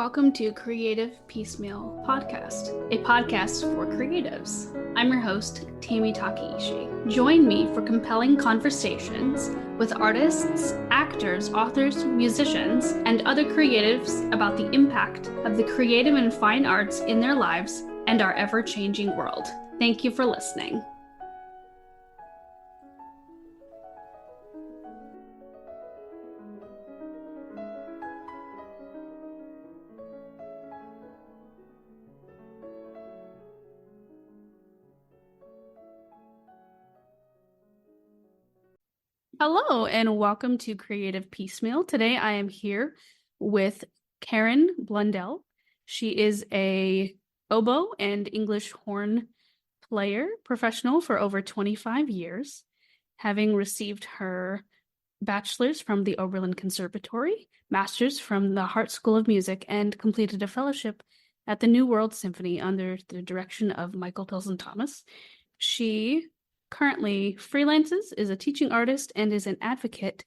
Welcome to Creative Piecemeal Podcast, a podcast for creatives. I'm your host, Tammy Takeishi. Join me for compelling conversations with artists, actors, authors, musicians, and other creatives about the impact of the creative and fine arts in their lives and our ever-changing world. Thank you for listening. Hello, and welcome to Creative Piecemeal. Today I am here with Karen Blundell. She is a oboe and English horn player professional for over 25 years, having received her bachelor's from the Oberlin Conservatory, master's from the Hart School of Music, and completed a fellowship at the New World Symphony under the direction of Michael Pilson Thomas. She currently freelances, is a teaching artist, and is an advocate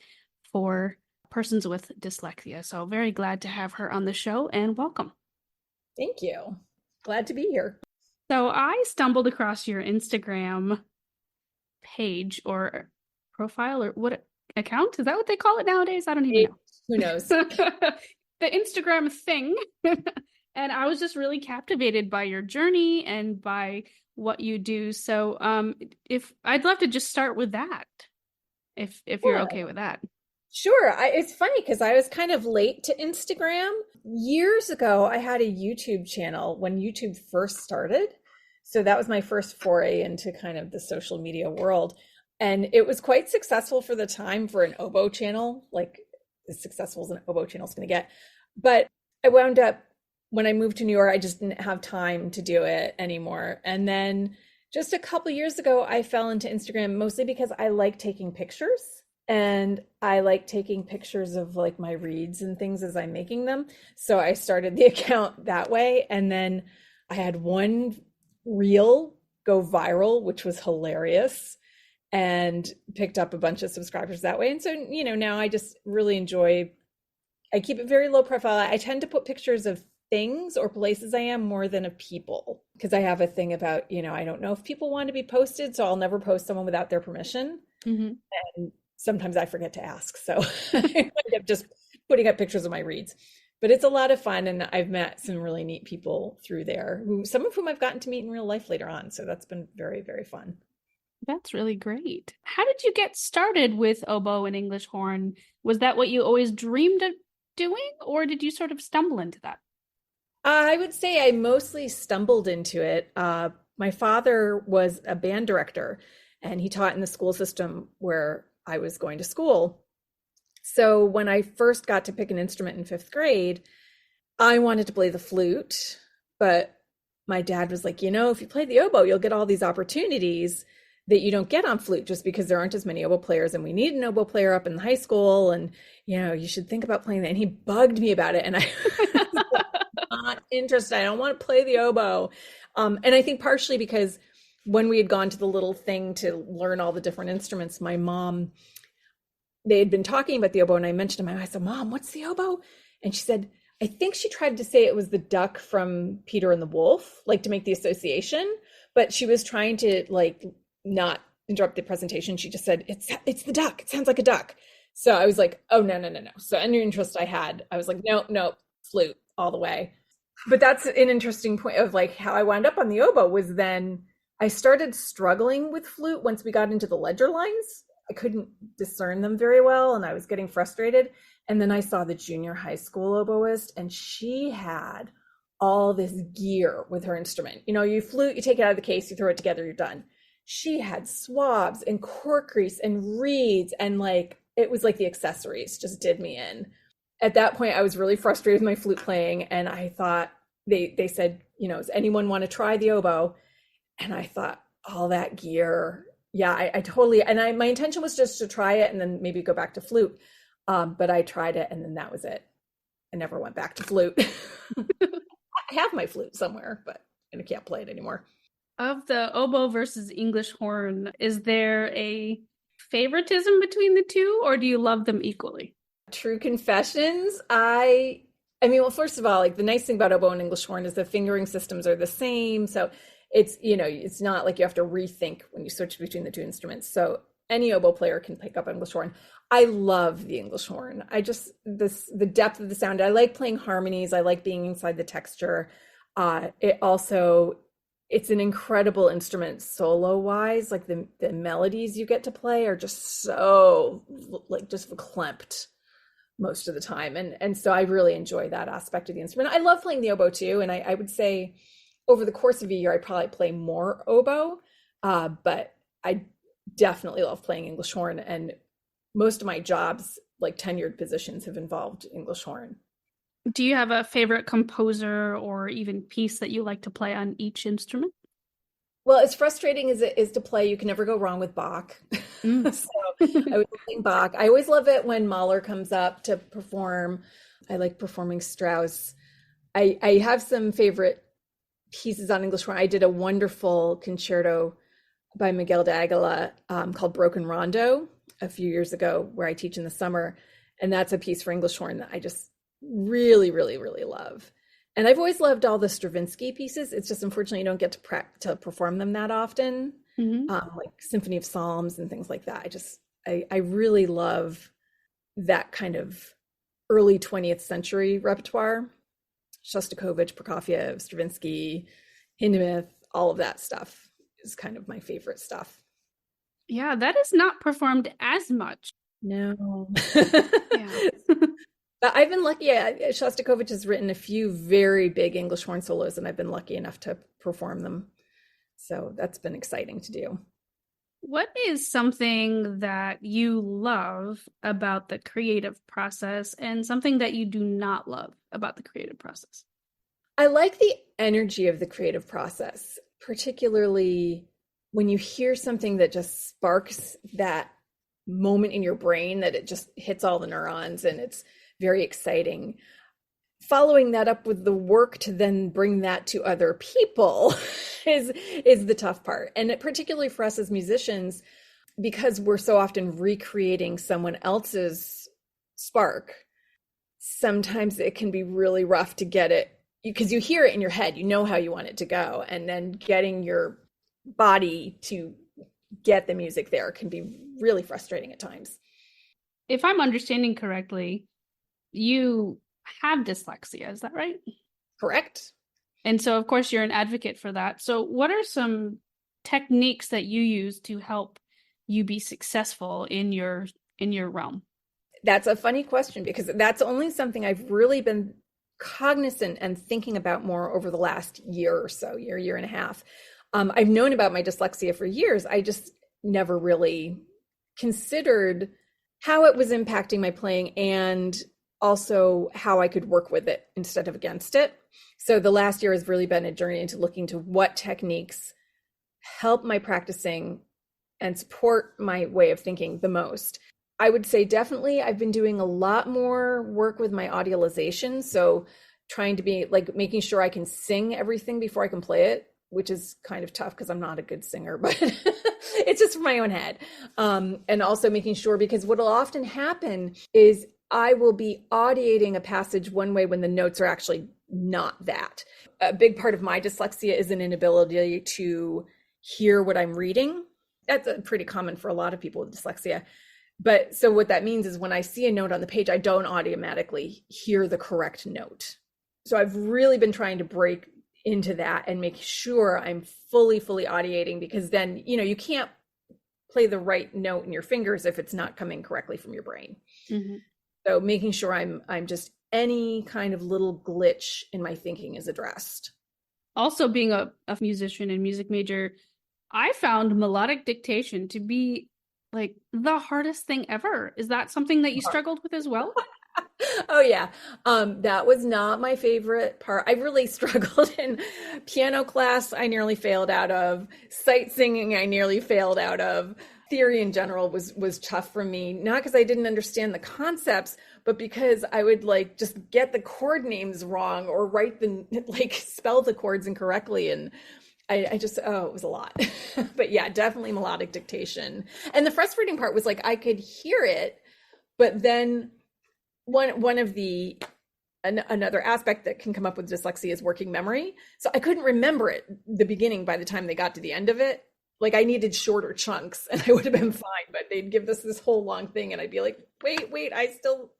for persons with dyslexia. So very glad to have her on the show, and welcome. Thank you. Glad to be here. So I stumbled across your Instagram page or profile, or what account? Is that what they call it nowadays? I don't even know. Who knows? The Instagram thing. And I was just really captivated by your journey and by what you do. So if I'd love to just start with that, if you're okay with that. Sure. It's funny because I was kind of late to Instagram. Years ago, I had a YouTube channel when YouTube first started. So that was my first foray into kind of the social media world. And it was quite successful for the time for an oboe channel, like as successful as an oboe channel is going to get. But I wound up, when I moved to New York, I just didn't have time to do it anymore. And then just a couple of years ago, I fell into Instagram mostly because I like taking pictures, and I like taking pictures of like my reeds and things as I'm making them. So I started the account that way. And then I had one reel go viral, which was hilarious, and picked up a bunch of subscribers that way. And so, now I just really enjoy, I keep it very low profile. I tend to put pictures of things or places I am more than of people, because I have a thing about, I don't know if people want to be posted, so I'll never post someone without their permission. Mm-hmm. And sometimes I forget to ask, so I end up just putting up pictures of my reeds. But it's a lot of fun, and I've met some really neat people through there, some of whom I've gotten to meet in real life later on. So that's been very, very fun. That's really great. How did you get started with oboe and English horn? Was that what you always dreamed of doing, or did you sort of stumble into that? I would say I mostly stumbled into it. My father was a band director, and he taught in the school system where I was going to school. So when I first got to pick an instrument in 5th grade, I wanted to play the flute, but my dad was like, if you play the oboe, you'll get all these opportunities that you don't get on flute, just because there aren't as many oboe players, and we need an oboe player up in high school, and you should think about playing that. And he bugged me about it, and I not interested. I don't want to play the oboe. And I think partially because when we had gone to the little thing to learn all the different instruments, my mom, they had been talking about the oboe, and I mentioned to my mom, I said, "Mom, what's the oboe?" And she said, I think she tried to say it was the duck from Peter and the Wolf, like to make the association, but she was trying to like not interrupt the presentation. She just said, it's the duck. It sounds like a duck. So I was like, oh, no. So any interest I had, I was like, no, flute all the way. But that's an interesting point of like how I wound up on the oboe was then I started struggling with flute once we got into the ledger lines. I couldn't discern them very well, and I was getting frustrated. And then I saw the junior high school oboist, and she had all this gear with her instrument. You flute, you take it out of the case, you throw it together, you're done. She had swabs and cork grease and reeds, and like it was like the accessories just did me in. At that point, I was really frustrated with my flute playing, and I thought, they said, does anyone want to try the oboe? And I thought, all that gear. Yeah, I totally, and my intention was just to try it and then maybe go back to flute. But I tried it, and then that was it. I never went back to flute. I have my flute somewhere, but I can't play it anymore. Of the oboe versus English horn, is there a favoritism between the two, or do you love them equally? True confessions, I I mean, well, first of all, like the nice thing about oboe and English horn is the fingering systems are the same. So it's, it's not like you have to rethink when you switch between the two instruments. So any oboe player can pick up English horn. I love the English horn. The depth of the sound. I like playing harmonies. I like being inside the texture. It's an incredible instrument solo wise. Like the melodies you get to play are just so like just verklempt most of the time. And so I really enjoy that aspect of the instrument. I love playing the oboe too. And I would say over the course of a year, I probably play more oboe, but I definitely love playing English horn. And most of my jobs, like tenured positions, have involved English horn. Do you have a favorite composer or even piece that you like to play on each instrument? Well, as frustrating as it is to play, you can never go wrong with Bach. Mm. So I was playing Bach. I always love it when Mahler comes up to perform. I like performing Strauss. I have some favorite pieces on English horn. I did a wonderful concerto by Miguel de Aguila called Broken Rondo a few years ago, where I teach in the summer. And that's a piece for English horn that I just really, really, really love. And I've always loved all the Stravinsky pieces. It's just unfortunately you don't get to perform them that often, like Symphony of Psalms and things like that. I really love that kind of early 20th century repertoire. Shostakovich, Prokofiev, Stravinsky, Hindemith, all of that stuff is kind of my favorite stuff. Yeah, that is not performed as much. No. Yeah. But I've been lucky. Shostakovich has written a few very big English horn solos, and I've been lucky enough to perform them. So that's been exciting to do. What is something that you love about the creative process and something that you do not love about the creative process? I like the energy of the creative process, particularly when you hear something that just sparks that moment in your brain that it just hits all the neurons and it's very exciting. Following that up with the work to then bring that to other people is the tough part. And particularly for us as musicians, because we're so often recreating someone else's spark, sometimes it can be really rough to get it, because you hear it in your head, you know how you want it to go, and then getting your body to get the music there can be really frustrating at times. If I'm understanding correctly, you have dyslexia, is that right? Correct. And so, of course, you're an advocate for that. So what are some techniques that you use to help you be successful in your realm? That's a funny question, because that's only something I've really been cognizant and thinking about more over the last year or so, year and a half. I've known about my dyslexia for years. I just never really considered how it was impacting my playing and also how I could work with it instead of against it. So the last year has really been a journey into looking to what techniques help my practicing and support my way of thinking the most. I would say definitely I've been doing a lot more work with my audialization. So trying to be like making sure I can sing everything before I can play it, which is kind of tough because I'm not a good singer, but it's just for my own head. And also making sure, because what will often happen is I will be audiating a passage one way when the notes are actually not that. A big part of my dyslexia is an inability to hear what I'm reading. That's pretty common for a lot of people with dyslexia. But so what that means is when I see a note on the page, I don't automatically hear the correct note. So I've really been trying to break into that and make sure I'm fully audiating, because then, you can't play the right note in your fingers if it's not coming correctly from your brain. Mm-hmm. So making sure I'm just any kind of little glitch in my thinking is addressed. Also, being a musician and music major, I found melodic dictation to be like the hardest thing ever. Is that something that you struggled with as well? Oh yeah. That was not my favorite part. I really struggled in piano class. I nearly failed out of. Sight singing, I nearly failed out of. Theory in general was tough for me, not because I didn't understand the concepts, but because I would just get the chord names wrong or spell the chords incorrectly. And I just, it was a lot. But yeah, definitely melodic dictation. And the frustrating part was I could hear it, but then one of the another aspect that can come up with dyslexia is working memory. So I couldn't remember it the beginning by the time they got to the end of it. Like I needed shorter chunks and I would have been fine, but they'd give us this whole long thing and I'd be like, wait, I'm still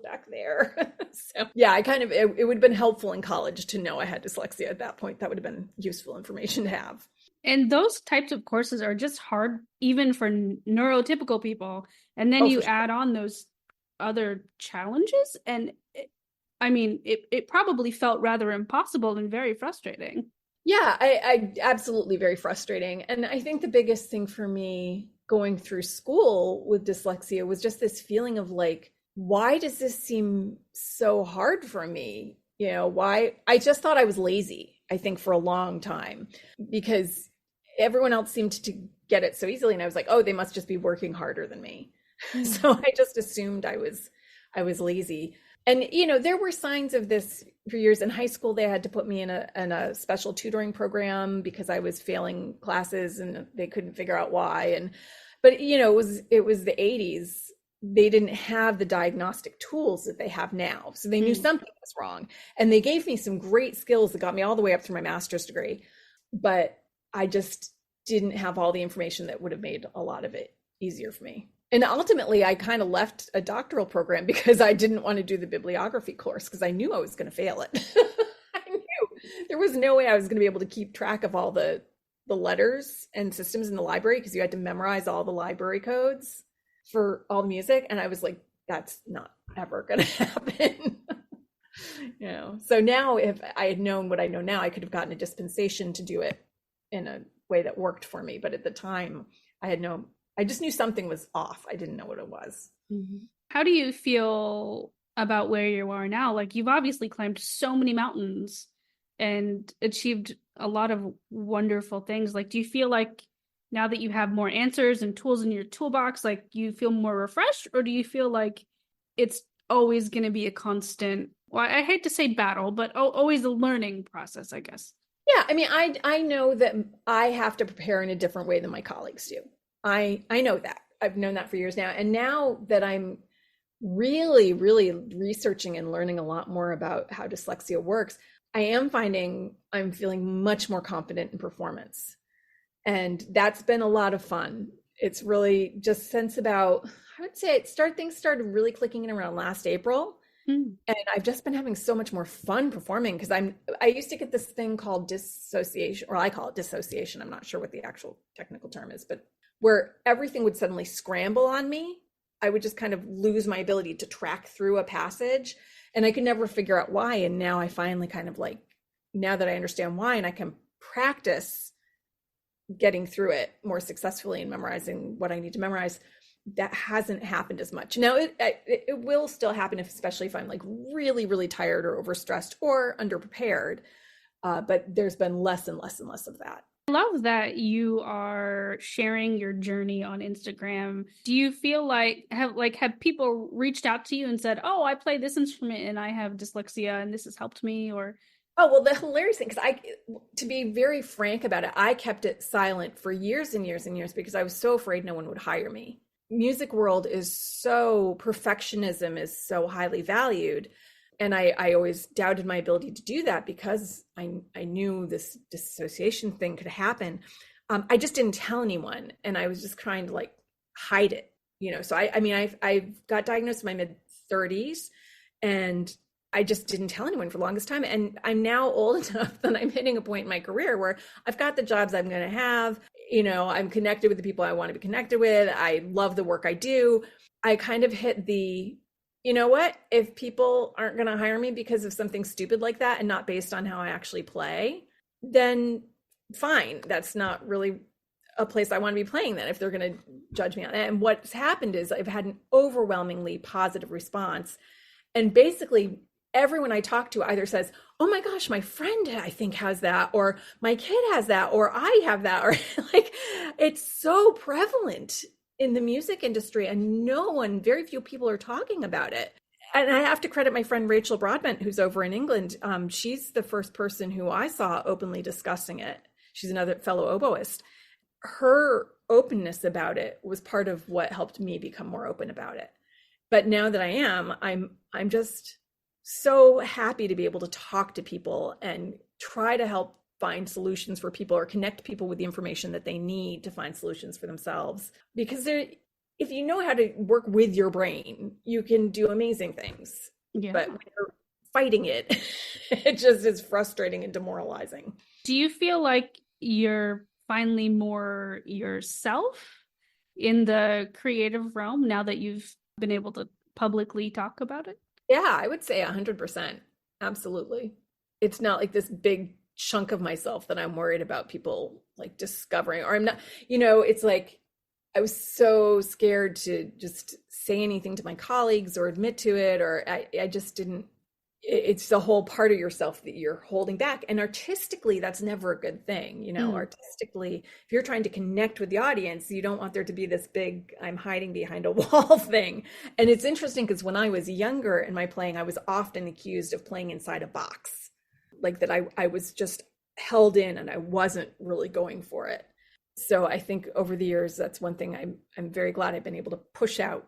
back there. So yeah, it would have been helpful in college to know I had dyslexia at that point. That would have been useful information to have. And those types of courses are just hard, even for neurotypical people. And then you add on those other challenges. And it probably felt rather impossible and very frustrating. Yeah, I absolutely very frustrating. And I think the biggest thing for me going through school with dyslexia was just this feeling of like, why does this seem so hard for me? You know, why? I just thought I was lazy, I think, for a long time, because everyone else seemed to get it so easily. And I was like, oh, they must just be working harder than me. So I just assumed I was lazy. And, you know, there were signs of this for years. In high school, they had to put me in a special tutoring program because I was failing classes and they couldn't figure out why. But, you know, it was the 80s. They didn't have the diagnostic tools that they have now. So they knew something was wrong. And they gave me some great skills that got me all the way up through my master's degree. But I just didn't have all the information that would have made a lot of it easier for me. And ultimately, I kind of left a doctoral program because I didn't want to do the bibliography course because I knew I was going to fail it. I knew there was no way I was going to be able to keep track of all the letters and systems in the library because you had to memorize all the library codes for all the music. And I was like, that's not ever going to happen. You know, so now if I had known what I know now, I could have gotten a dispensation to do it in a way that worked for me. But at the time, I just knew something was off. I didn't know what it was. Mm-hmm. How do you feel about where you are now? Like you've obviously climbed so many mountains and achieved a lot of wonderful things. Like, do you feel like now that you have more answers and tools in your toolbox, like you feel more refreshed, or do you feel like it's always going to be a constant, well, I hate to say battle, but always a learning process, I guess? Yeah. I mean, I know that I have to prepare in a different way than my colleagues do. I know that. I've known that for years now. And now that I'm really, really researching and learning a lot more about how dyslexia works, I am finding I'm feeling much more confident in performance. And that's been a lot of fun. It's really just since about, I would say things started really clicking in around last April. And I've just been having so much more fun performing because I used to get this thing called dissociation, or I call it dissociation. I'm not sure what the actual technical term is, but where everything would suddenly scramble on me. I would just kind of lose my ability to track through a passage and I could never figure out why. And now I finally kind of like, now that I understand why and I can practice getting through it more successfully and memorizing what I need to memorize, that hasn't happened as much. Now it will still happen, especially if I'm like really, really tired or overstressed or underprepared. But there's been less and less and less of that. I love that you are sharing your journey on Instagram. Do you feel like have people reached out to you and said, "Oh, I play this instrument and I have dyslexia and this has helped me," or? Oh, well, the hilarious thing, because to be very frank about it, I kept it silent for years and years and years because I was so afraid no one would hire me. Music world is so, perfectionism is so highly valued. And I always doubted my ability to do that because I knew this dissociation thing could happen. I just didn't tell anyone. And I was just trying to like hide it, you know? So I got diagnosed in my mid 30s and I just didn't tell anyone for the longest time. And I'm now old enough that I'm hitting a point in my career where I've got the jobs I'm going to have, you know, I'm connected with the people I want to be connected with. I love the work I do. I kind of hit the, you know what, if people aren't going to hire me because of something stupid like that and not based on how I actually play, then fine. That's not really a place I want to be playing then if they're going to judge me on it. And what's happened is I've had an overwhelmingly positive response. And basically everyone I talk to either says, "Oh my gosh, my friend I think has that," or "My kid has that," or "I have that," or like it's so prevalent in the music industry and very few people are talking about it. And I have to credit my friend Rachel Broadbent, who's over in England. She's the first person who I saw openly discussing it. She's another fellow oboist. Her openness about it was part of what helped me become more open about it. But now that I am, I'm just so happy to be able to talk to people and try to help find solutions for people or connect people with the information that they need to find solutions for themselves. Because if you know how to work with your brain, you can do amazing things. Yeah. But when you're fighting it, it just is frustrating and demoralizing. Do you feel like you're finally more yourself in the creative realm now that you've been able to publicly talk about it? Yeah, I would say 100%. Absolutely. It's not like this big chunk of myself that I'm worried about people like discovering, or I'm not, it's like I was so scared to just say anything to my colleagues or admit to it, or I just didn't. It's the whole part of yourself that you're holding back. And artistically, that's never a good thing. Artistically, if you're trying to connect with the audience, you don't want there to be this big, I'm hiding behind a wall thing. And it's interesting because when I was younger in my playing, I was often accused of playing inside a box, like that I was just held in and I wasn't really going for it. So I think over the years, that's one thing I'm very glad I've been able to push out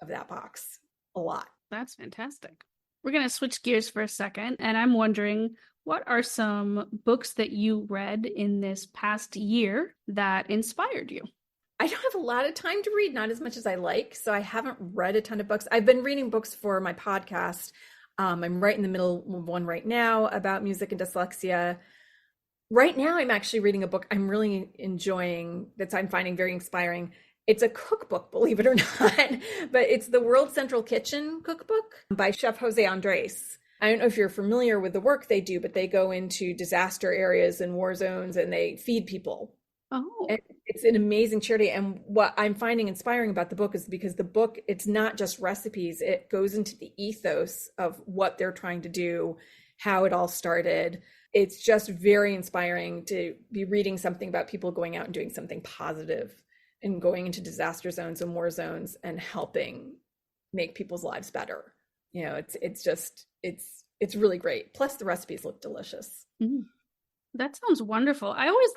of that box a lot. That's fantastic. We're going to switch gears for a second, and I'm wondering, what are some books that you read in this past year that inspired you? I don't have a lot of time to read, not as much as I like, so I haven't read a ton of books. I've been reading books for my podcast. I'm right in the middle of one right now about music and dyslexia. Right now, I'm actually reading a book I'm really enjoying that I'm finding very inspiring. It's a cookbook, believe it or not, but it's the World Central Kitchen cookbook by Chef Jose Andres. I don't know if you're familiar with the work they do, but they go into disaster areas and war zones and they feed people. Oh, And it's an amazing charity. And what I'm finding inspiring about the book is because the book, it's not just recipes, it goes into the ethos of what they're trying to do, how it all started. It's just very inspiring to be reading something about people going out and doing something positive and going into disaster zones and war zones and helping make people's lives better. It's really great. Plus the recipes look delicious. That sounds wonderful. I always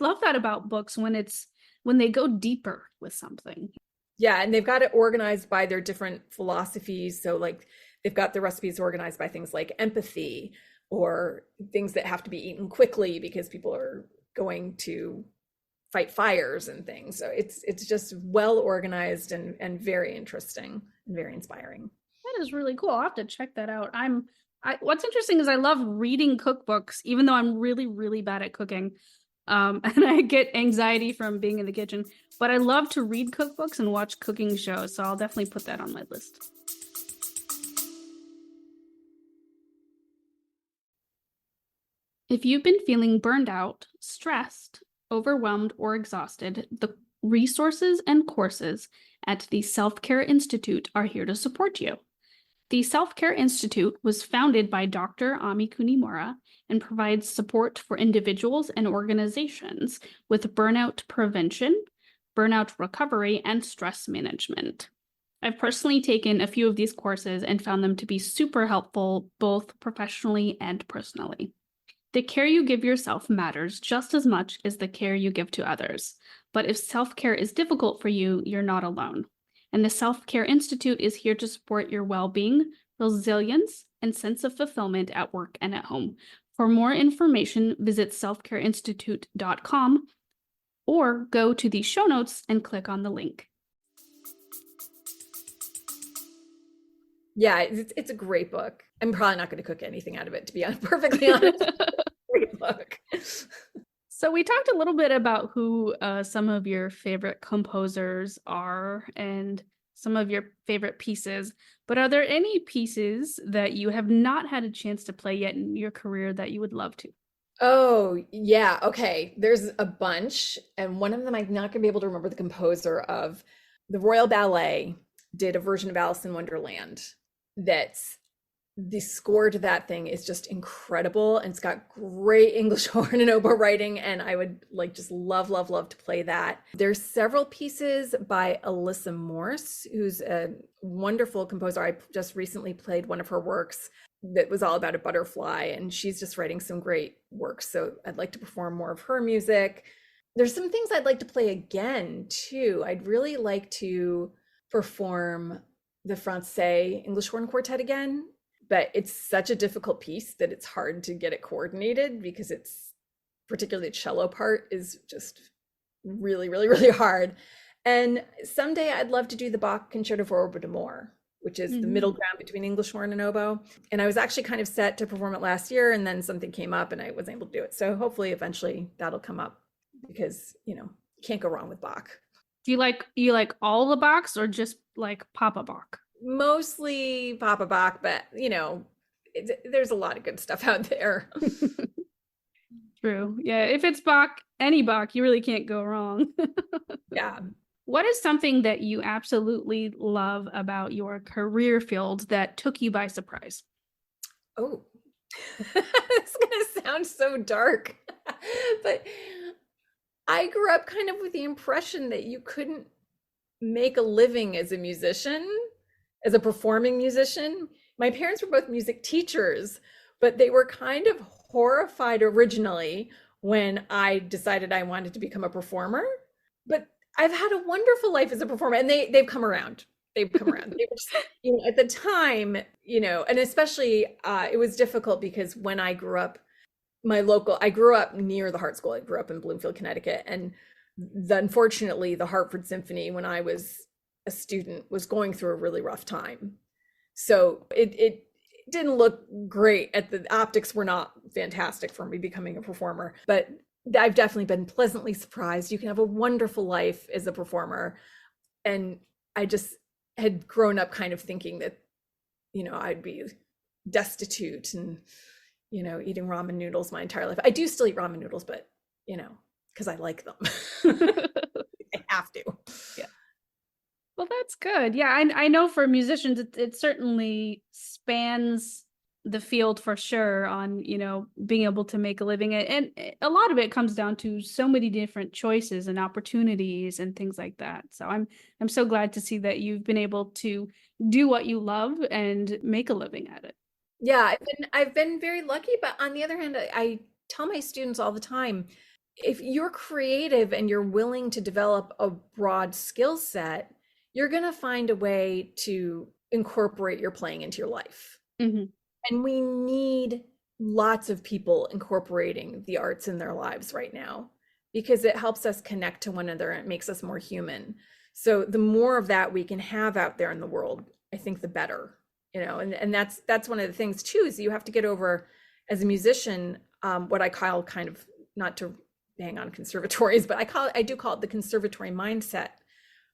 love that about books when they go deeper with something. Yeah, and they've got it organized by their different philosophies. So like they've got the recipes organized by things like empathy or things that have to be eaten quickly because people are going to fight fires and things. So it's just well organized and very interesting and very inspiring. That is really cool. I'll have to check that out. What's interesting is I love reading cookbooks, even though I'm really, really bad at cooking. And I get anxiety from being in the kitchen, but I love to read cookbooks and watch cooking shows. So I'll definitely put that on my list. If you've been feeling burned out, stressed, overwhelmed, or exhausted, the resources and courses at the Self-Care Institute are here to support you. The Self-Care Institute was founded by Dr. Ami Kunimura and provides support for individuals and organizations with burnout prevention, burnout recovery, and stress management. I've personally taken a few of these courses and found them to be super helpful, both professionally and personally. The care you give yourself matters just as much as the care you give to others. But if self-care is difficult for you, you're not alone. And the Self-Care Institute is here to support your well-being, resilience, and sense of fulfillment at work and at home. For more information, visit selfcareinstitute.com or go to the show notes and click on the link. Yeah, it's a great book. I'm probably not going to cook anything out of it, to be perfectly honest. Great book. So we talked a little bit about who some of your favorite composers are and some of your favorite pieces, but are there any pieces that you have not had a chance to play yet in your career that you would love to? Oh, yeah. Okay. There's a bunch, and one of them I'm not going to be able to remember the composer of. The Royal Ballet did a version of Alice in Wonderland that's the score to that thing is just incredible, and it's got great English horn and oboe writing, and I would just love to play that. There's several pieces by Alyssa Morse, who's a wonderful composer. I just recently played one of her works that was all about a butterfly, and she's just writing some great works, so I'd like to perform more of her music. There's some things I'd like to play again too. I'd really like to perform the Francais English horn quartet again. but it's such a difficult piece that it's hard to get it coordinated, because it's particularly the cello part is just really, really, really hard. And someday I'd love to do the Bach Concerto for Oboe d'Amour, which is the middle ground between English horn and oboe. And I was actually kind of set to perform it last year, and then something came up and I wasn't able to do it. So hopefully eventually that'll come up, because, you can't go wrong with Bach. Do you like all the Bachs or just like Papa Bach? Mostly Papa Bach, but there's a lot of good stuff out there. True. Yeah, if it's Bach, any Bach, you really can't go wrong. Yeah. What is something that you absolutely love about your career field that took you by surprise? Oh, it's gonna sound so dark, but I grew up kind of with the impression that you couldn't make a living as a musician, as a performing musician. My parents were both music teachers, but they were kind of horrified originally when I decided I wanted to become a performer. But I've had a wonderful life as a performer, and they've come around. They've come around. They were just, at the time, and especially it was difficult because when I grew up, I grew up near the Hart School. I grew up in Bloomfield, Connecticut, and unfortunately, the Hartford Symphony, when I was a student, was going through a really rough time. So it didn't look great. The optics were not fantastic for me becoming a performer, but I've definitely been pleasantly surprised. You can have a wonderful life as a performer. And I just had grown up kind of thinking that, I'd be destitute and, eating ramen noodles my entire life. I do still eat ramen noodles, but, because I like them. I have to. Yeah. Well, that's good. Yeah, I know for musicians, it certainly spans the field for sure on, being able to make a living. And a lot of it comes down to so many different choices and opportunities and things like that. So I'm so glad to see that you've been able to do what you love and make a living at it. Yeah, I've been very lucky, but on the other hand, I tell my students all the time, if you're creative and you're willing to develop a broad skill set, you're going to find a way to incorporate your playing into your life. Mm-hmm. And we need lots of people incorporating the arts in their lives right now, because it helps us connect to one another and it makes us more human. So the more of that we can have out there in the world, I think the better, and that's one of the things too, is you have to get over, as a musician, what I call, kind of, not to bang on conservatories, but I do call it the conservatory mindset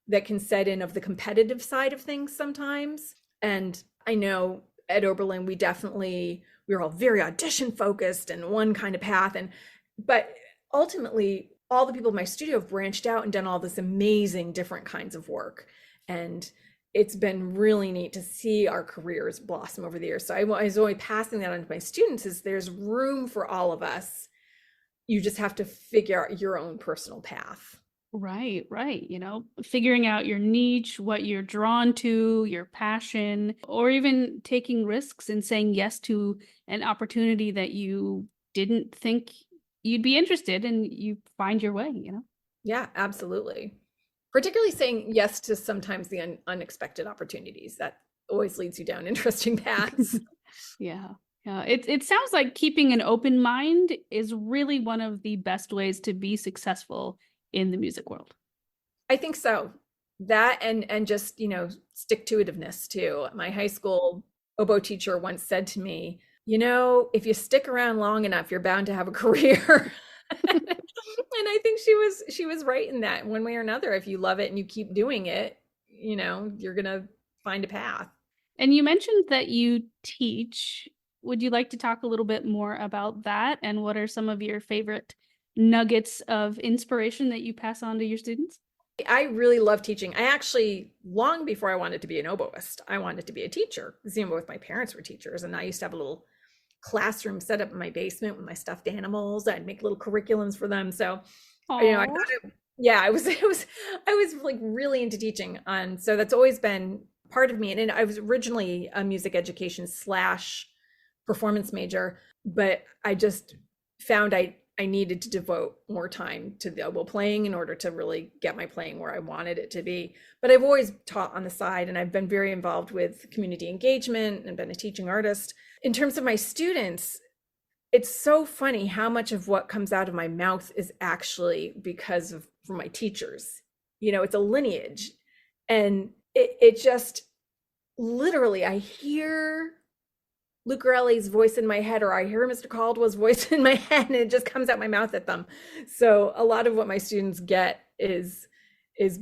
that can set in, of the competitive side of things sometimes. And I know at Oberlin, we were all very audition focused and one kind of path. But ultimately, all the people in my studio have branched out and done all this amazing different kinds of work. And it's been really neat to see our careers blossom over the years. So I was always passing that on to my students, is there's room for all of us. You just have to figure out your own personal path. Right. Figuring out your niche, what you're drawn to, your passion, or even taking risks and saying yes to an opportunity that you didn't think you'd be interested in, and you find your way, Yeah, absolutely. Particularly saying yes to sometimes the unexpected opportunities. That always leads you down interesting paths. Yeah. It sounds like keeping an open mind is really one of the best ways to be successful in the music world. I think so. That and just, stick-to-itiveness too. My high school oboe teacher once said to me, if you stick around long enough, you're bound to have a career. And I think she was right in that. One way or another, if you love it and you keep doing it, you're going to find a path. And you mentioned that you teach. Would you like to talk a little bit more about that? And what are some of your favorite nuggets of inspiration that you pass on to your students? I really love teaching. I actually, long before I wanted to be an oboist, I wanted to be a teacher. Both my parents were teachers, and I used to have a little classroom set up in my basement with my stuffed animals. I'd make little curriculums for them. So, I thought I was like really into teaching. And so that's always been part of me. And I was originally a music education / performance major, but I just found I I needed to devote more time to the oboe playing in order to really get my playing where I wanted it to be. But I've always taught on the side, and I've been very involved with community engagement and been a teaching artist. In terms of my students, it's so funny how much of what comes out of my mouth is actually because of from my teachers. It's a lineage. And it just literally, I hear Lucarelli's voice in my head, or I hear Mr. Caldwell's voice in my head, and it just comes out my mouth at them. So a lot of what my students get is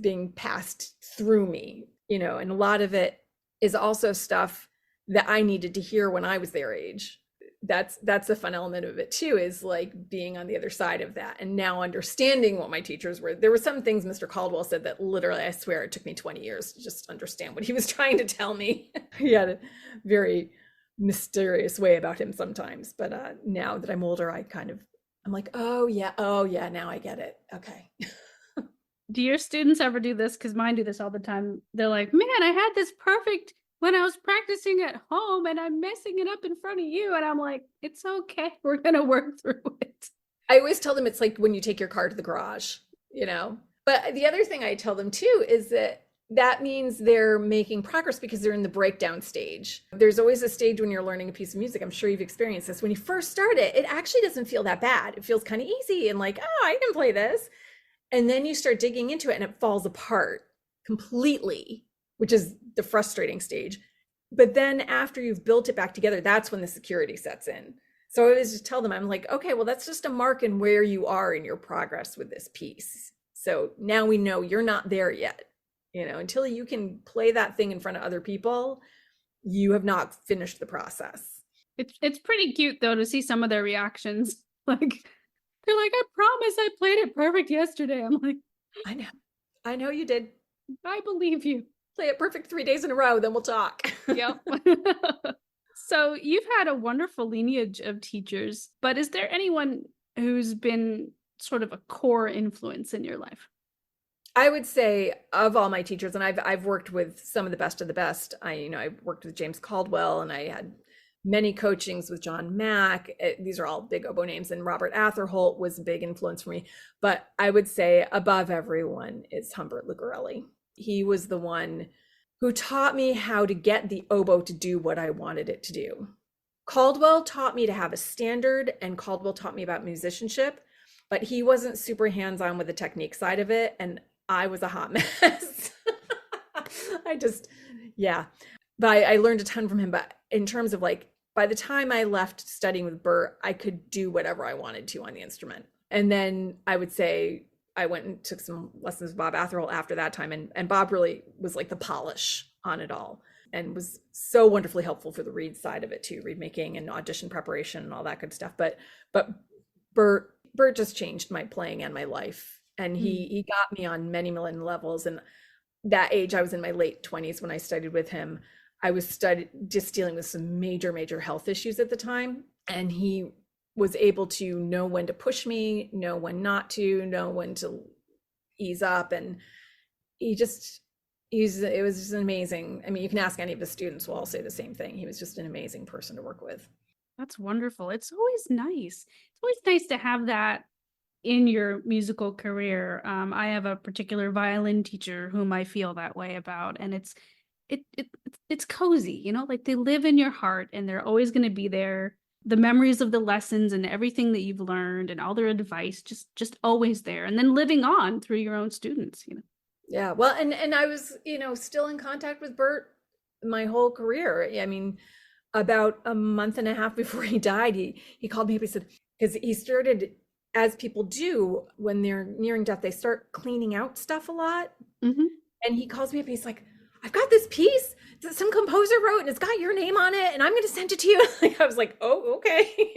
being passed through me, and a lot of it is also stuff that I needed to hear when I was their age. That's a fun element of it too, is like being on the other side of that and now understanding what my teachers were. There were some things Mr. Caldwell said that literally, I swear it took me 20 years to just understand what he was trying to tell me. He had a very mysterious way about him sometimes, but now that I'm older, I'm like, oh yeah, now I get it. Okay. Do your students ever do this? Because mine do this all the time. They're like, man, I had this perfect when I was practicing at home and I'm messing it up in front of you. And I'm like, it's okay. We're going to work through it. I always tell them it's like when you take your car to the garage, But the other thing I tell them too is that means they're making progress because they're in the breakdown stage. There's always a stage when you're learning a piece of music. I'm sure you've experienced this. When you first start it actually doesn't feel that bad. It feels kind of easy and like, oh, I can play this. And then you start digging into it and it falls apart completely, which is the frustrating stage. But then after you've built it back together, that's when the security sets in. So I always just tell them, I'm like, okay, well, that's just a mark in where you are in your progress with this piece. So now we know you're not there yet. Until you can play that thing in front of other people, you have not finished the process. It's pretty cute though to see some of their reactions. Like they're like, I promise I played it perfect yesterday. I'm like, I know you did. I believe you. Play it perfect 3 days in a row, then we'll talk. Yep. So you've had a wonderful lineage of teachers, but is there anyone who's been sort of a core influence in your life? I would say of all my teachers, and I've worked with some of the best. I worked with James Caldwell, and I had many coachings with John Mack. These are all big oboe names, and Robert Atherholt was a big influence for me. But I would say above everyone is Humbert Lucarelli. He was the one who taught me how to get the oboe to do what I wanted it to do. Caldwell taught me to have a standard, and Caldwell taught me about musicianship, but he wasn't super hands-on with the technique side of it, and I was a hot mess. But I learned a ton from him. But in terms of like, by the time I left studying with Bert, I could do whatever I wanted to on the instrument. And then I would say I went and took some lessons with Bob Atherholt after that time. And Bob really was like the polish on it all and was so wonderfully helpful for the reed side of it too, reed making and audition preparation and all that good stuff. But Bert just changed my playing and my life. And he got me on many million levels. And that age, I was in my late 20s when I studied with him. I was just dealing with some major health issues at the time. And he was able to know when to push me, know when not to, know when to ease up. And it was just amazing. I mean, you can ask any of the students, will all say the same thing. He was just an amazing person to work with. That's wonderful. It's always nice. It's always nice to have that in your musical career. I have a particular violin teacher whom I feel that way about, and it's cozy, like they live in your heart and they're always going to be there. The memories of the lessons and everything that you've learned and all their advice, just always there. And then living on through your own students, Yeah. Well, and I was, still in contact with Bert my whole career. I mean, about a month and a half before he died, he called me up. He said, because he started, as people do when they're nearing death, they start cleaning out stuff a lot. Mm-hmm. And he calls me up and he's like, I've got this piece that some composer wrote and it's got your name on it and I'm going to send it to you. I was like, oh, okay.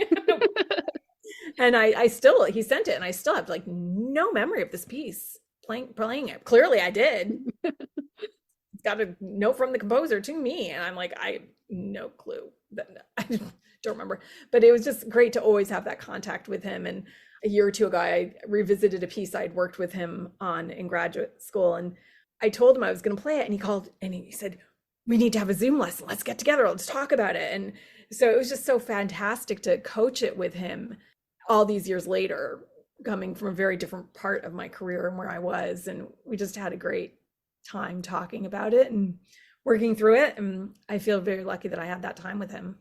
And he sent it and I still have like no memory of this piece playing it. Clearly I did. It's got a note from the composer to me. And I'm like, I have no clue. I don't remember, but it was just great to always have that contact with him. And a year or two ago, I revisited a piece I'd worked with him on in graduate school. And I told him I was going to play it. And he called and he said, we need to have a Zoom lesson. Let's get together. Let's talk about it. And so it was just so fantastic to coach it with him. all these years later, coming from a very different part of my career and where I was. And we just had a great time talking about it and working through it. And I feel very lucky that I had that time with him.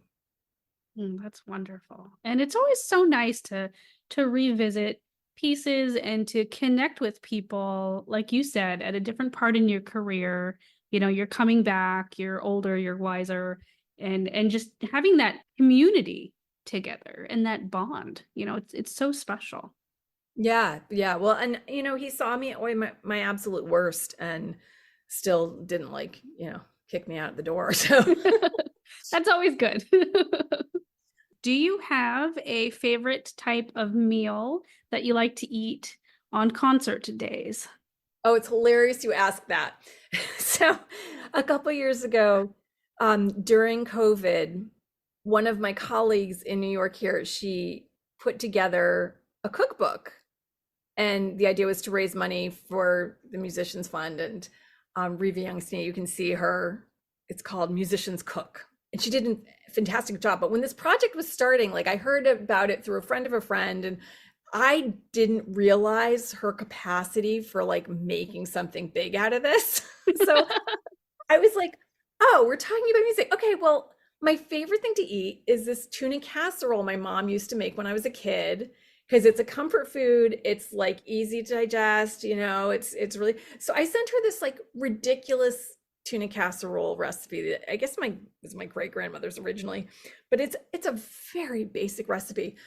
That's wonderful. And it's always so nice to revisit pieces and to connect with people, like you said, at a different part in your career. You know, you're coming back, you're older, you're wiser, and just having that community together and that bond, you know, it's so special. Yeah, yeah. Well, and he saw me at my absolute worst and still didn't kick me out the door. So That's always good. Do you have a favorite type of meal that you like to eat on concert days? oh, it's hilarious you ask that. So a couple years ago, during COVID, one of my colleagues in New York here, she put together a cookbook. And the idea was to raise money for the Musicians Fund. And Riva Youngstein, you can see her, it's called Musicians Cook. And she did a fantastic job. But when this project was starting, like I heard about it through a friend of a friend, and I didn't realize her capacity for like making something big out of this. So I was like, oh, we're talking about music. Okay, well, my favorite thing to eat is this tuna casserole my mom used to make when I was a kid, because it's a comfort food. It's like easy to digest, it's really, so I sent her this like ridiculous tuna casserole recipe that I guess was my great grandmother's originally, but it's a very basic recipe.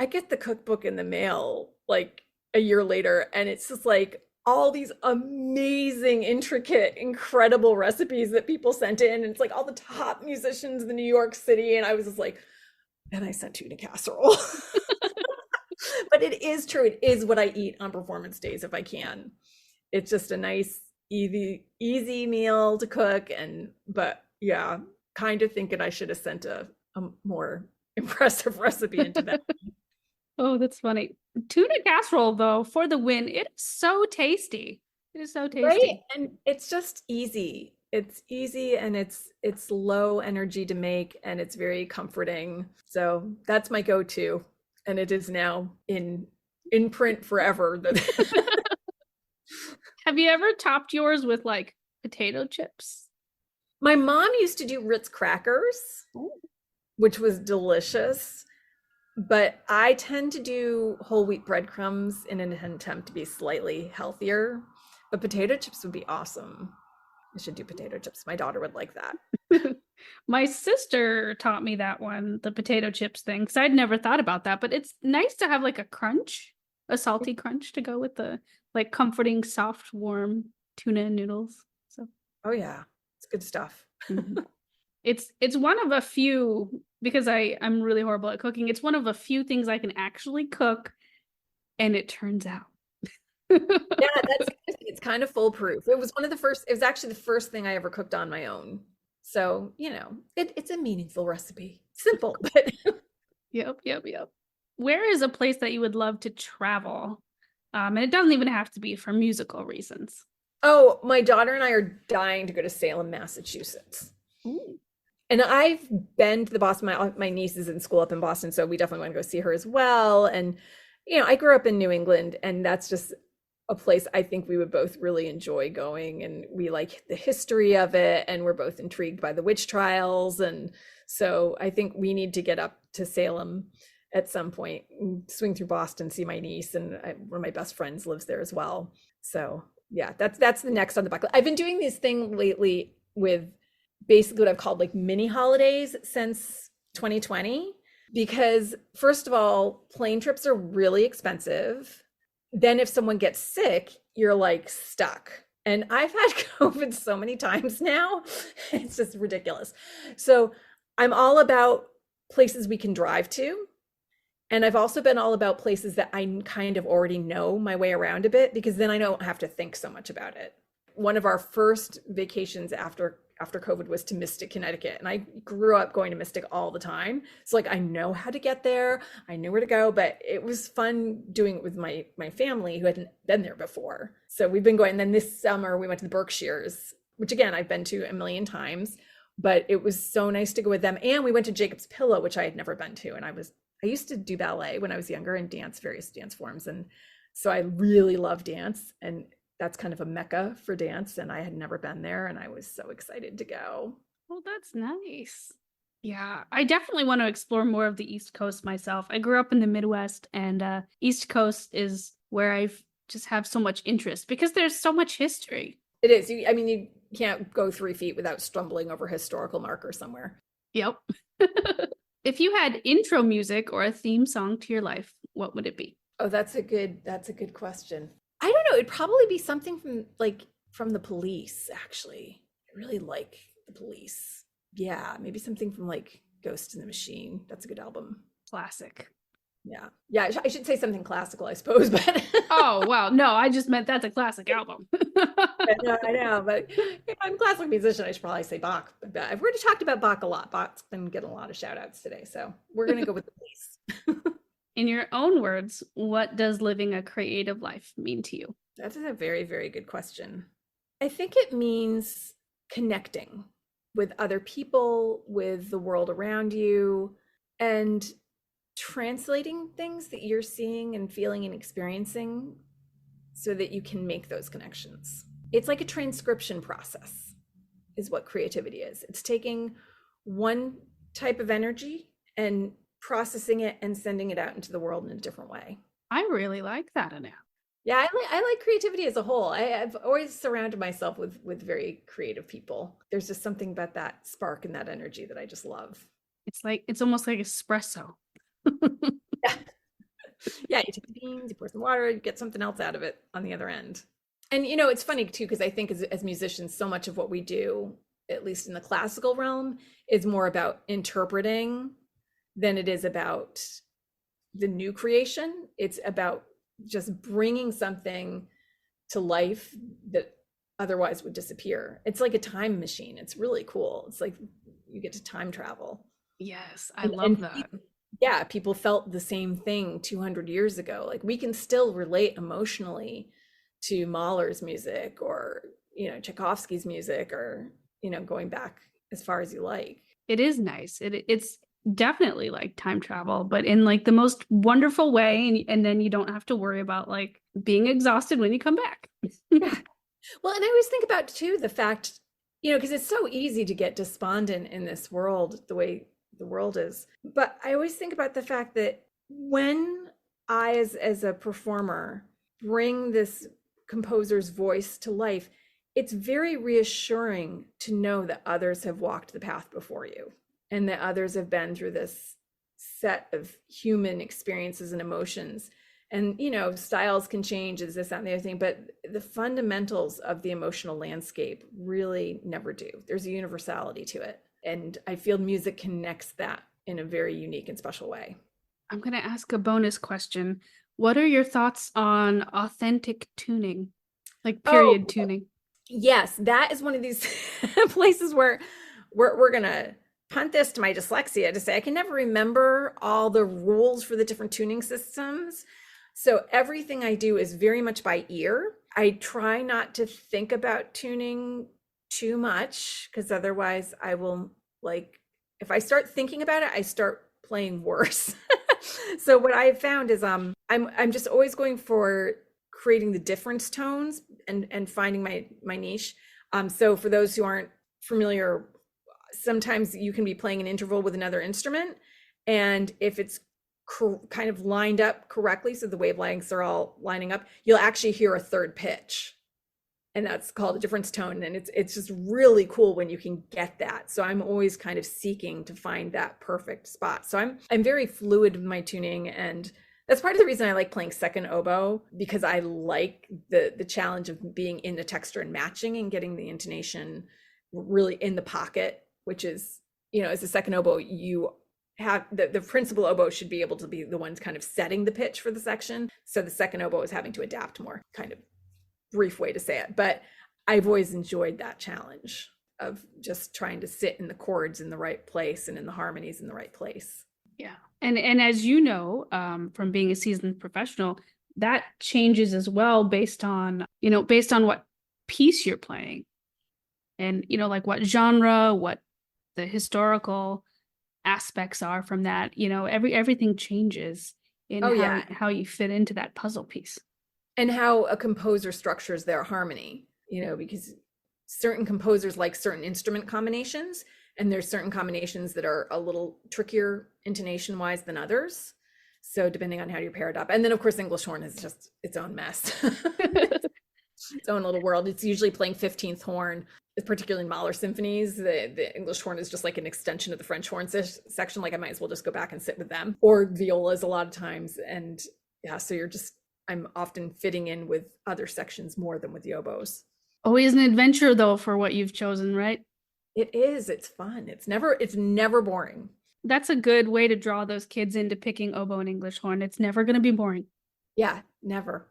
I get the cookbook in the mail like a year later, and it's just like all these amazing, intricate, incredible recipes that people sent in. And it's like all the top musicians in New York City. And I was just like, and I sent tuna casserole. But it is true. It is what I eat on performance days if I can. It's just a nice, easy meal to cook. But yeah, kind of thinking I should have sent a more impressive recipe into that. Oh, that's funny. Tuna casserole, though, for the win. It is so tasty. It is so tasty. Right? And it's just easy. It's easy, and it's low energy to make, and it's very comforting. So that's my go-to. And it is now in print forever. Have you ever topped yours with like potato chips? My mom used to do Ritz crackers, Ooh. which was delicious. But I tend to do whole wheat breadcrumbs in an attempt to be slightly healthier. But potato chips would be awesome. I should do potato chips. My daughter would like that. My sister taught me that one, the potato chips thing, because I'd never thought about that. But it's nice to have like a crunch, a salty crunch to go with the like comforting, soft, warm tuna noodles. So, oh yeah, it's good stuff. Mm-hmm. It's one of a few, because I'm really horrible at cooking. It's one of a few things I can actually cook, and it turns out. Yeah, it's kind of foolproof. It was actually the first thing I ever cooked on my own. So, it's a meaningful recipe. Simple, but Yep. Where is a place that you would love to travel? And it doesn't even have to be for musical reasons. Oh, my daughter and I are dying to go to Salem, Massachusetts. Ooh. And I've been to the Boston, my niece is in school up in Boston, so we definitely want to go see her as well. And, I grew up in New England, and that's just a place I think we would both really enjoy going. And we like the history of it, and we're both intrigued by the witch trials. And so I think we need to get up to Salem at some point, swing through Boston, see my niece, and one of my best friends lives there as well. So yeah, that's the next on the bucket. I've been doing this thing lately with basically what I've called like mini holidays since 2020, because first of all, plane trips are really expensive. Then if someone gets sick, you're like stuck. And I've had COVID so many times now, it's just ridiculous. So I'm all about places we can drive to. And I've also been all about places that I kind of already know my way around a bit, because then I don't have to think so much about it. One of our first vacations after COVID was to Mystic, Connecticut. And I grew up going to Mystic all the time. So like, I know how to get there. I knew where to go, but it was fun doing it with my family who hadn't been there before. So we've been going. And then this summer we went to the Berkshires, which again, I've been to a million times, but it was so nice to go with them. And we went to Jacob's Pillow, which I had never been to. And I I used to do ballet when I was younger and dance, various dance forms. And so I really love dance, and that's kind of a mecca for dance. And I had never been there, and I was so excited to go. Well, that's nice. Yeah, I definitely want to explore more of the East Coast myself. I grew up in the Midwest, and East Coast is where I've just have so much interest because there's so much history. It is. I mean, you can't go 3 feet without stumbling over a historical marker somewhere. Yep. If you had intro music or a theme song to your life, what would it be? Oh, that's a good question. I don't know. It'd probably be something from the Police, actually. I really like the Police. Yeah, maybe something from like Ghost in the Machine. That's a good album. Classic. Yeah. Yeah, I should say something classical, I suppose, but Oh, wow. No, I just meant that's a classic album. I know, but if I'm a classical musician, I should probably say Bach. But I've already talked about Bach a lot. Bach's been getting a lot of shout outs today, so we're going to go with the Police. In your own words, what does living a creative life mean to you? That's a very, very good question. I think it means connecting with other people, with the world around you, and translating things that you're seeing and feeling and experiencing so that you can make those connections. It's like a transcription process is what creativity is. It's taking one type of energy and processing it and sending it out into the world in a different way. I really like that, Annette. Yeah, I like creativity as a whole. I've always surrounded myself with very creative people. There's just something about that spark and that energy that I just love. It's almost like espresso. Yeah. Yeah, you take the beans, you pour some water, you get something else out of it on the other end. And it's funny too, because I think as musicians, so much of what we do, at least in the classical realm, is more about interpreting than it is about the new creation. It's about just bringing something to life that otherwise would disappear. It's like a time machine. It's really cool. It's like you get to time travel. Yes, I love that. People felt the same thing 200 years ago. Like we can still relate emotionally to Mahler's music or, Tchaikovsky's music or, going back as far as you like. It is nice. It's definitely like time travel, but in like the most wonderful way. And then you don't have to worry about like being exhausted when you come back. Yeah. Well, and I always think about too, the fact, because it's so easy to get despondent in this world, the way the world is. But I always think about the fact that when I, as a performer, bring this composer's voice to life, it's very reassuring to know that others have walked the path before you and that others have been through this set of human experiences and emotions. And, styles can change, is this, that, and the other thing, but the fundamentals of the emotional landscape really never do. There's a universality to it. And I feel music connects that in a very unique and special way. I'm going to ask a bonus question. What are your thoughts on authentic tuning, like period tuning? Yes, that is one of these places where we're going to punt this to my dyslexia to say I can never remember all the rules for the different tuning systems. So everything I do is very much by ear. I try not to think about tuning too much because otherwise I will, like, if I start thinking about it, I start playing worse. So what I've found is I'm just always going for creating the difference tones and finding my niche. So for those who aren't familiar, sometimes you can be playing an interval with another instrument, and if it's kind of lined up correctly, so the wavelengths are all lining up, you'll actually hear a third pitch, and that's called a difference tone. And it's just really cool when you can get that. So I'm always kind of seeking to find that perfect spot. So I'm very fluid with my tuning, and that's part of the reason I like playing second oboe, because I like the challenge of being in the texture and matching and getting the intonation really in the pocket, which is, as a second oboe, you have the principal oboe should be able to be the ones kind of setting the pitch for the section. So the second oboe is having to adapt more, kind of brief way to say it. But I've always enjoyed that challenge of just trying to sit in the chords in the right place and in the harmonies in the right place. Yeah. And as you know, from being a seasoned professional, that changes as well based on what piece you're playing and, like what genre, what the historical aspects are from that. You know, everything changes in Oh, yeah. how you fit into that puzzle piece. And how a composer structures their harmony, because certain composers like certain instrument combinations, and there's certain combinations that are a little trickier intonation wise than others. So depending on how you pair it up. And then of course, English horn is just its own mess. Its own little world. It's usually playing 15th horn, particularly in Mahler symphonies. The English horn is just like an extension of the French horn section. Like I might as well just go back and sit with them, or violas a lot of times. And yeah, so I'm often fitting in with other sections more than with the oboes. Always an adventure though for what you've chosen, right? It is. It's fun. It's never boring. That's a good way to draw those kids into picking oboe and English horn. It's never going to be boring. Yeah, never.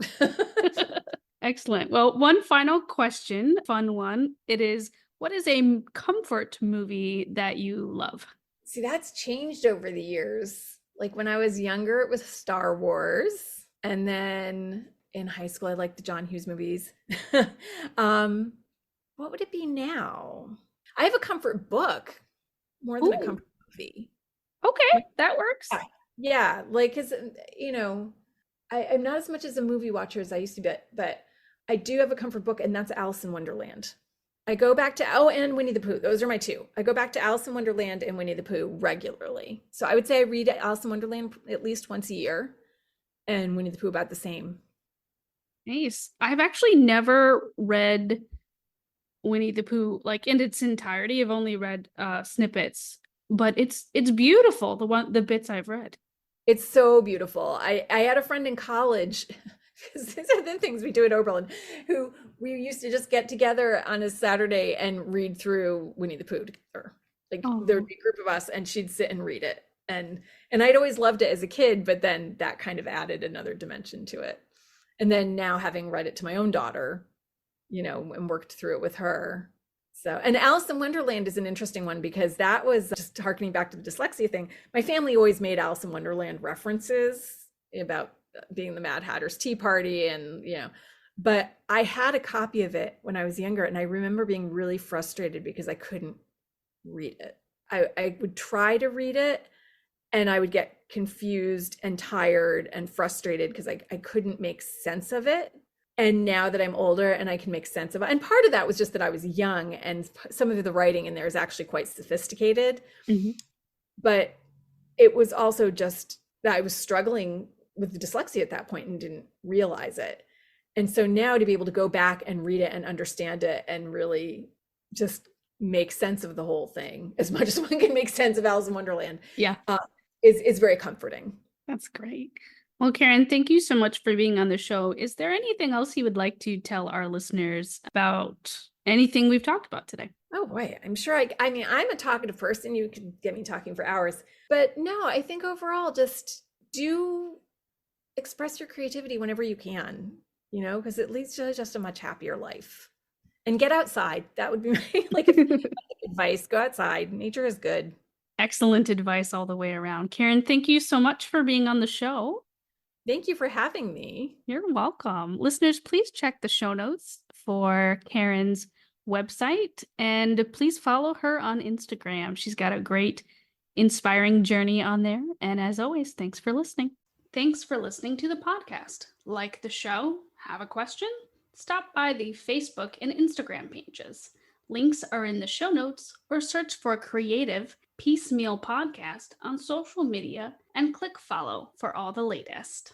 Excellent. Well, one final question, fun one. It is, what is a comfort movie that you love? See, that's changed over the years. Like when I was younger, it was Star Wars. And then in high school, I liked the John Hughes movies. What would it be now? I have a comfort book more than a comfort movie. Okay, that works. Yeah, like, because, I'm not as much as a movie watcher as I used to be, but I do have a comfort book, and that's Alice in Wonderland. I go back to, and Winnie the Pooh. Those are my two. I go back to Alice in Wonderland and Winnie the Pooh regularly. So I would say I read Alice in Wonderland at least once a year, and Winnie the Pooh about the same. Nice. I've actually never read Winnie the Pooh like in its entirety. I've only read snippets, but it's beautiful. The bits I've read. It's so beautiful. I had a friend in college, because these are the things we do at Oberlin, who we used to just get together on a Saturday and read through Winnie the Pooh together. Like there would be a group of us, and she'd sit and read it, and I'd always loved it as a kid, but then that kind of added another dimension to it. And then now having read it to my own daughter, and worked through it with her. So, and Alice in Wonderland is an interesting one, because that was just harkening back to the dyslexia thing. My family always made Alice in Wonderland references about being the Mad Hatter's Tea Party, and but I had a copy of it when I was younger, and I remember being really frustrated because I couldn't read it. I would try to read it, and I would get confused and tired and frustrated because I couldn't make sense of it. And now that I'm older and I can make sense of it, and part of that was just that I was young, and some of the writing in there is actually quite sophisticated. Mm-hmm. But it was also just that I was struggling with the dyslexia at that point and didn't realize it. And so now to be able to go back and read it and understand it and really just make sense of the whole thing as much as one can make sense of Alice in Wonderland, is very comforting. That's great. Well, Karen, thank you so much for being on the show. Is there anything else you would like to tell our listeners about anything we've talked about today? Oh boy, I'm sure I mean, I'm a talkative person. You could get me talking for hours. But no, I think overall, just do express your creativity whenever you can, because it leads to just a much happier life. And get outside. That would be my advice. Go outside. Nature is good. Excellent advice all the way around. Karen, thank you so much for being on the show. Thank you for having me. You're welcome. Listeners, please check the show notes for Karen's website, and please follow her on Instagram. She's got a great, inspiring journey on there. And as always, thanks for listening. Thanks for listening to the podcast. Like the show? Have a question? Stop by the Facebook and Instagram pages. Links are in the show notes, or search for Creative Piecemeal Podcast on social media and click follow for all the latest.